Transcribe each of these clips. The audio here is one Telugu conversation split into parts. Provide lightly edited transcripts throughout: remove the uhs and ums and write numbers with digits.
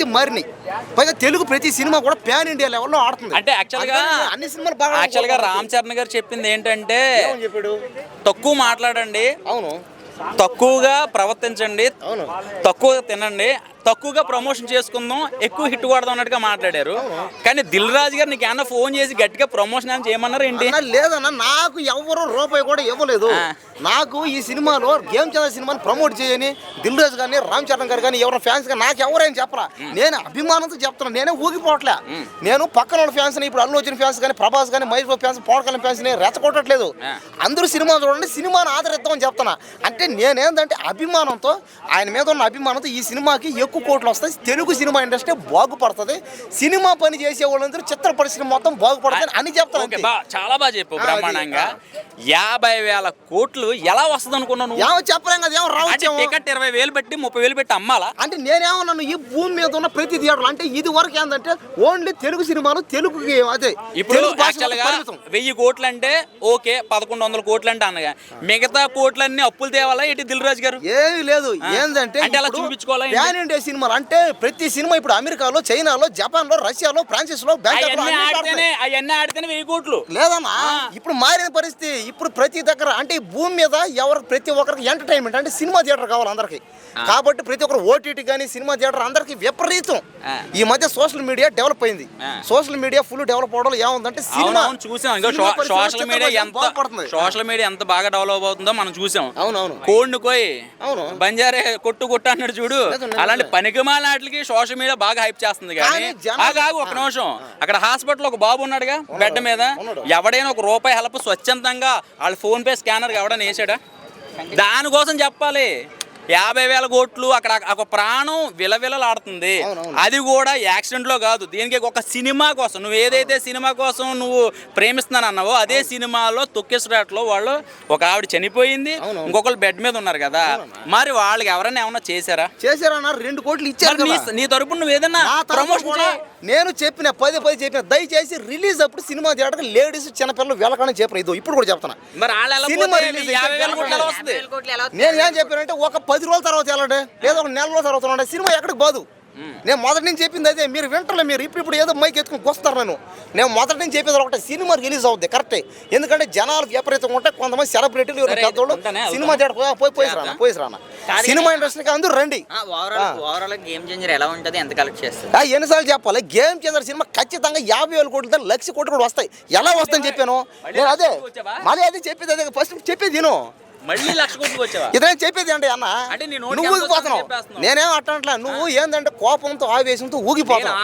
పరిస్థితి మారినాయి. పైగా తెలుగు ప్రతి సినిమా కూడా ప్యాన్ ఇండియా లెవెల్లో ఆడుతుంది. అంటే అన్ని సినిమాలు బాగా యాక్చువల్గా రామ్ చరణ్ గారు చెప్పింది ఏంటంటే చెప్పాడు, తక్కువ మాట్లాడండి, అవును, తక్కువగా ప్రవర్తించండి, తక్కువగా తినండి, తక్కువగా ప్రమోషన్ చేసుకుందాం, ఎక్కువ హిట్ కొడదాం అన్నట్టుగా మాట్లాడారు. కానీ దిల్ రాజు గారు నీకు ఏమన్నా ఫోన్ చేసి గట్టిగా ప్రమోషన్ అని చేయమన్నారు ఏంటి? లేదన్నా, నాకు ఎవరు రూపాయి కూడా ఇవ్వలేదు. నాకు ఈ సినిమాలో గేమ్ చేంజర్ సినిమాని ప్రమోట్ చేయని దిల్ రాజు గారిని, రామ్ చరణ్ గారు కానీ ఎవరైనా ఫ్యాన్స్ కానీ నాకు ఎవరైనా చెప్పరా. నేను అభిమానంతో చెప్తున్నాను, నేనే ఊగిపోవట్లే. నేను పక్కన వాళ్ళ ఫ్యాన్స్, ఇప్పుడు అల్లు అర్జున్ ఫ్యాన్స్ కానీ, ప్రభాస్ కానీ, మహేష్ బాబు ఫ్యాన్స్, పవన్ కళ్యాణ్ ఫ్యాన్స్ రెచ్చగొట్టట్లేదు. అందరూ సినిమా చూడండి, సినిమాను ఆదరిద్దామని చెప్తున్నా. అంటే నేనేంటంటే అభిమానంతో, ఆయన మీద ఉన్న అభిమానంతో ఈ సినిమాకి ఎక్కువ కోట్లు వస్తాయి, తెలుగు సినిమా ఇండస్ట్రీ బాగుపడుతుంది, సినిమా పని చేసే వాళ్ళందరూ చిత్ర పరిశ్రమ మొత్తం బాగుపడుతుంది అని చెప్తాను. చాలా బాగా చెప్పు, బ్రహ్మాండంగా. 50,000 కోట్లు ఎలా వస్తుంది అనుకున్నాను? చెప్పలేం కదా, ఏమో రావచ్చు. టికెట్ 20,000 పెట్టి 30,000 పెట్టి అమ్మాలా? అంటే నేనేమన్నాను, ఈ భూమి మీద ఉన్న ప్రతి థియేటర్ అంటే ఇది వరకు ఏంటంటే ఓన్లీ తెలుగు సినిమాలు, తెలుగుకి అదే. ఇప్పుడు 1000 కోట్లు అంటే ఓకే, 1100 కోట్లు అంటే అనగా మిగతా కోట్లన్నీ అప్పులు తేవాలా ఏంటి దిల్ రాజు గారు? ఏమీ లేదు. ఏంటంటే అలా చూపించుకోవాలా ప్యాన్ ఇండియా సినిమాలు అంటే ప్రతి సినిమా ఇప్పుడు అమెరికాలో, చైనాలో, జపాన్ లో, రష్యాలో, ఫ్రాన్సిస్ లో, అవన్నీ ఆడితేనే 1000 కోట్లు లేదమ్మా. ఇప్పుడు మారిన పరిస్థితి. ఇప్పుడు ప్రతి దగ్గర అంటే ఈ భూమి మీద ప్రతి ఒక్కరికి ఎంటర్టైన్మెంట్ అంటే సినిమా థియేటర్ కావాలి అందరికి. కాబట్టి ప్రతి ఒక్కరు ఓటీటీ కానీ, సినిమా థియేటర్ అందరికి విపరీతం. ఈ మధ్య సోషల్ మీడియా డెవలప్ అయింది. సోషల్ మీడియా ఫుల్ డెవలప్ అవడం ఏముందంటే సినిమా చూసాం. సోషల్ మీడియా ఎంత బాగా డెవలప్ అవుతుందో మనం చూసాం. అవునవును, కోడిని కోయి అవును బంజారే కొట్టు అన్నాడు చూడు. అలాంటి పనికిమాలికి సోషల్ మీడియా బాగా హైప్ చేస్తుంది. కానీ ఒక నిమిషం, అక్కడ హాస్పిటల్ ఒక బాబు ఉన్నాడుగా బెడ్ మీద, ఎవడైనా ఒక రూపాయి హెల్ప్ స్వచ్ఛందంగా వాళ్ళ ఫోన్ పే స్కానర్ ఎవడైనా వేసాడా? దానికోసం చెప్పాలి 50,000 కోట్లు. అక్కడ ఒక ప్రాణం విలవిలలాడుతుంది. అది కూడా యాక్సిడెంట్ లో కాదు, దీనికి ఒక సినిమా కోసం. నువ్వు ఏదైతే సినిమా కోసం నువ్వు ప్రేమిస్తున్నాను అన్నావో అదే సినిమాలో తొక్కిసరాట్లో వాళ్ళు ఒక ఆవిడ చనిపోయింది, ఇంకొకరు బెడ్ మీద ఉన్నారు కదా. మరి వాళ్ళకి ఎవరైనా ఏమన్నా చేశారా? 2 కోట్లు ఇచ్చారు. నీ తరపున నువ్వు ఏదైనా ప్రమోషన్ నేను చెప్పిన 10 చెప్పిన, దయచేసి రిలీజ్ అప్పుడు సినిమా థియేటర్ లేడీస్, చిన్నపిల్లలు వెళ్ళకని చెప్పిన. ఇది ఇప్పుడు కూడా చెప్తున్నా. సినిమా రిలీజ్ నేను ఏం చెప్పానంటే ఒక 10 రోజుల తర్వాత వెళ్ళండి, లేదా ఒక నెల రోజుల తర్వాత వెళ్ళండి, సినిమా ఎక్కడికి పోదు. నేను మొదటి నుంచి చెప్పింది అదే. మీరు వింటలే, మీరు ఇప్పుడు ఏదో మైక్ ఎత్తుకుని వస్తారు. నేను మొదటి నుంచి చెప్పేది ఒకటే, సినిమా రిలీజ్ అవుద్ది కరెక్టే. ఎందుకంటే జనాలు విపరీతంగా ఉంటే కొంతమంది సెలబ్రిటీలు, పెద్దోళ్ళు సినిమా థియేటర్ పోయి రానా సినిమా ఇండస్ట్రీకి అందరూ రండి. గేమ్ చేంజర్ ఎలా ఉంటుంది, ఎంత కలెక్ట్ చేస్తారు? ఎన్నిసార్లు చెప్పాలి? గేమ్ చేంజర్ సినిమా ఖచ్చితంగా 50,000 కోట్లు, 1,00,000 కోట్లు కూడా వస్తాయి. ఎలా వస్తాయని చెప్పాను నేను. అదే మళ్ళీ అదే చెప్పేది, అదే ఫస్ట్ చెప్పేది నేను. మళ్ళీ 1,00,000 కోట్లు వచ్చావా? ఇదేం చెప్పేది అంటే అన్న, నువ్వు ఊగిపోతున్నావు. నేనేం అట్లా, నువ్వు ఏంటంటే కోపంతో, ఆవేశంతో ఊగిపోతావు.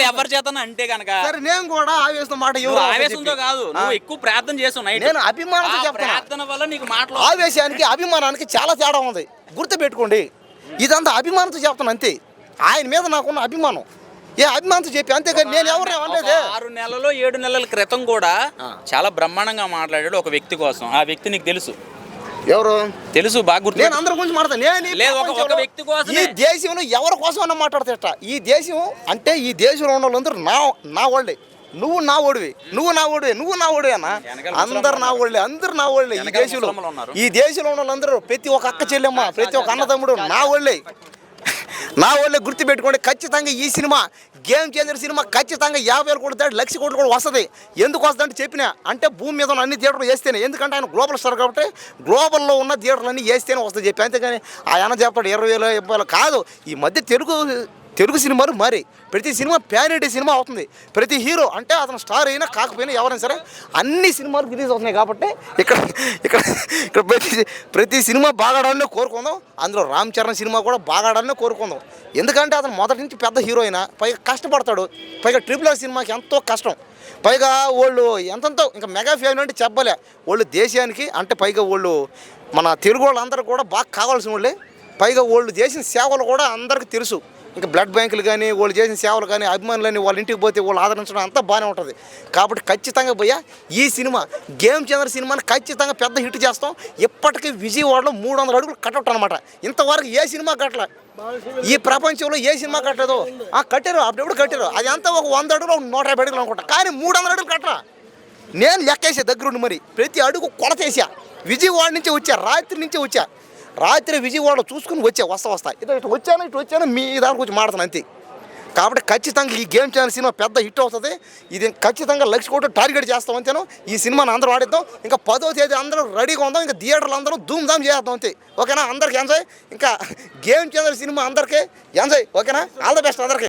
ఎవరి చేతను అంటే కనుక సరే, నేను కూడా ఆవేశంతో మాట ఆవేశంతో కాదు, నువ్వు ఎక్కువ ప్రార్థన చేసావు. నేను అభిమానంతో చెప్తాను. ప్రార్థన వల్ల నీకు మాటలు. ఆవేశానికి అభిమానానికి చాలా తేడా ఉంది, గుర్తుపెట్టుకోండి. ఇదంతా అభిమానంతో చెప్తాను అంతే. ఆయన మీద నాకున్న అభిమానం, ఏ అభిమానంతో చెప్పి, అంతేగాని నేను ఎవరు అనలేదు. 6 నెలలు 7 నెలల క్రితం కూడా చాలా బ్రహ్మాండంగా మాట్లాడాడు ఒక వ్యక్తి కోసం. ఆ వ్యక్తి నీకు తెలుసు? ఎవరు తెలుసు, బాగా గుర్తు. నేను అందరి గురించి మాట్లాడతాను. ఒక వ్యక్తి కోసం, ఈ దేశంలో ఎవరి కోసం అన్న మాట్లాడతా. ఈ దేశం అంటే ఈ దేశంలో ఉన్న వాళ్ళందరూ నా వాళ్ళే. నువ్వు నా ఓడివి, నువ్వు నా ఓడివి అన్న. అందరు నా ఓళ్ళే, అందరు నా ఓళ్ళే. ఈ దేశంలో ఉన్న వాళ్ళందరూ, ప్రతి ఒక్క అక్క చెల్లెమ్మ, ప్రతి ఒక్క అన్నదమ్ముడు నా ఓళ్ళే. గుర్తుపెట్టుకోండి. ఖచ్చితంగా ఈ సినిమా గేమ్ చేంజర్ సినిమా ఖచ్చితంగా 50,000 కోట్లు దాటి 1,00,000 కోట్లు కూడా వస్తుంది. ఎందుకు వస్తుందంటే చెప్పిన, అంటే భూమి మీద ఉన్న అన్ని థియేటర్లు వేస్తేనే. ఎందుకంటే ఆయన గ్లోబల్ స్టార్ కాబట్టి గ్లోబల్లో ఉన్న థియేటర్లు అన్నీ వేస్తేనే వస్తుంది చెప్పి. అంతేగాని ఆయన చెప్పాడు 20,000 50,000 కాదు. ఈ మధ్య తెలుగు సినిమాలు మరి ప్రతి సినిమా ప్యాన్ ఇండియా సినిమా అవుతుంది. ప్రతి హీరో అంటే అతను స్టార్ అయినా కాకపోయినా ఎవరైనా సరే అన్ని సినిమాలు రిలీజ్ అవుతున్నాయి. కాబట్టి ఇక్కడ ప్రతి సినిమా బాగా ఆడాలనే కోరుకుందాం. అందులో రామ్ చరణ్ సినిమా కూడా బాగా ఆడాలనే కోరుకుందాం. ఎందుకంటే అతను మొదటి నుంచి పెద్ద హీరో అయినా, పైగా కష్టపడతాడు. పైగా RRR సినిమాకి ఎంతో కష్టం. పైగా వాళ్ళు ఎంతో ఇంకా మెగా ఫ్యామిలీ అంటే చెప్పలే. వాళ్ళు దేశానికి అంటే పైగా వాళ్ళు మన తెలుగు వాళ్ళందరూ కూడా బాగా కావాల్సిన వాళ్ళే. పైగా వాళ్ళు చేసిన సేవలు కూడా అందరికీ తెలుసు. ఇంకా బ్లడ్ బ్యాంకులు కానీ, వాళ్ళు చేసిన సేవలు కానీ, అభిమానులని వాళ్ళ ఇంటికి పోతే వాళ్ళు ఆదరించడం అంతా బాగానే ఉంటుంది. కాబట్టి ఖచ్చితంగా భయ్యా ఈ సినిమా గేమ్ చేంజర్ సినిమాని ఖచ్చితంగా పెద్ద హిట్ చేస్తాం. ఇప్పటికీ విజయవాడలో 300 అడుగులు కట్టవుట్ అనమాట. ఇంతవరకు ఏ సినిమా కట్టలే, ఈ ప్రపంచంలో ఏ సినిమా కట్టలేదు. కట్టారు, అప్పుడెప్పుడు కట్టారు. అది అంతా ఒక 100 అడుగులు, 150 అడుగులు అనుకుంటా. కానీ 300 అడుగులు కట్టరా. నేను లెక్కేసా దగ్గరుండి, మరి ప్రతి అడుగు కొలతేసా. విజయవాడ నుంచే వచ్చా, రాత్రి నుంచే వచ్చా. రాత్రి విజయవాడలో చూసుకుని వస్తా ఇటు వచ్చాను మీ దాని గురించి మాడుతాను అంతే. కాబట్టి ఖచ్చితంగా ఈ గేమ్ ఛానల్ సినిమా పెద్ద హిట్ అవుతుంది. ఇది ఖచ్చితంగా లక్ష కోట్లు టార్గెట్ చేస్తాం అంతేను. ఈ సినిమాని అందరూ ఆడిద్దాం. ఇంకా 10వ తేదీ అందరూ రెడీగా ఉందాం. ఇంకా థియేటర్లు అందరూ ధూమ్ ధామ్ చేద్దాం అంతే. ఓకేనా? అందరికి ఎంజాయ్. ఇంకా గేమ్ ఛానల్ సినిమా అందరికీ ఎంజాయ్. ఓకేనా? ఆల్ ద బెస్ట్ అందరికీ.